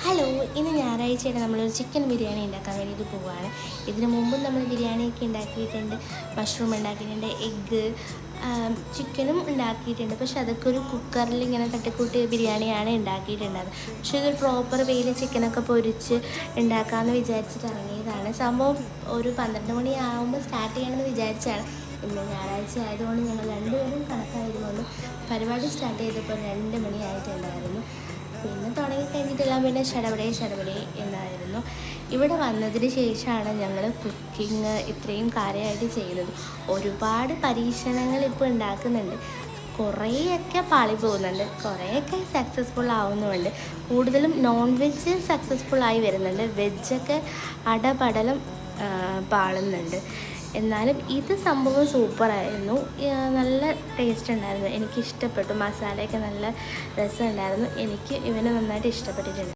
Hello, ഇന്ന് ഞായറാഴ്ചയാണ് നമ്മളൊരു ചിക്കൻ ബിരിയാണി ഉണ്ടാക്കാൻ വേണ്ടിയിട്ട് പോവുകയാണ്. ഇതിനു മുമ്പും നമ്മൾ ബിരിയാണിയൊക്കെ ഉണ്ടാക്കിയിട്ടുണ്ട്, മഷ്റൂം ഉണ്ടാക്കിയിട്ടുണ്ട്, എഗ്ഗ് ചിക്കനും ഉണ്ടാക്കിയിട്ടുണ്ട്. പക്ഷെ അതൊക്കെ ഒരു കുക്കറിൽ ഇങ്ങനെ തട്ടിക്കൂട്ടി ബിരിയാണിയാണ് ഉണ്ടാക്കിയിട്ടുണ്ടായത്. പക്ഷേ ഇതൊരു പ്രോപ്പർ വേയിൽ ചിക്കനൊക്കെ പൊരിച്ച് ഉണ്ടാക്കാമെന്ന് വിചാരിച്ചിട്ട് ഇറങ്ങിയതാണ്. സംഭവം ഒരു 12 മണിയാകുമ്പോൾ സ്റ്റാർട്ട് ചെയ്യണമെന്ന് വിചാരിച്ചാണ്. ഇന്ന് ഞായറാഴ്ച ആയതുകൊണ്ട് ഞങ്ങൾ രണ്ടുപേരും കണക്കായതുകൊണ്ട് പരിപാടി സ്റ്റാർട്ട് ചെയ്തപ്പോൾ 2 മണിയായിട്ടുണ്ടായിരുന്നു. പിന്നെ തുടങ്ങിക്കഴിഞ്ഞിട്ടെല്ലാം പിന്നെ ശടപടേ എന്നായിരുന്നു. ഇവിടെ വന്നതിന് ശേഷമാണ് ഞങ്ങൾ കുക്കിംഗ് ഇത്രയും കാര്യമായിട്ട് ചെയ്യുന്നത്. ഒരുപാട് പരീക്ഷണങ്ങൾ ഇപ്പോൾ ഉണ്ടാക്കുന്നുണ്ട്. കുറേയൊക്കെ പാളി പോകുന്നുണ്ട്, കുറേയൊക്കെ സക്സസ്ഫുൾ ആവുന്നുമുണ്ട്. കൂടുതലും നോൺ വെജ് സക്സസ്ഫുള്ളായി വരുന്നുണ്ട്, വെജൊക്കെ അടപടലം പാളുന്നുണ്ട്. എന്നാലും ഇത് സംഭവം സൂപ്പറായിരുന്നു, നല്ല ടേസ്റ്റ് ഉണ്ടായിരുന്നു, എനിക്കിഷ്ടപ്പെട്ടു. മസാലയൊക്കെ നല്ല രസമുണ്ടായിരുന്നു, എനിക്ക് ഇവനെ നന്നായിട്ട് ഇഷ്ടപ്പെട്ടിട്ടുണ്ട്.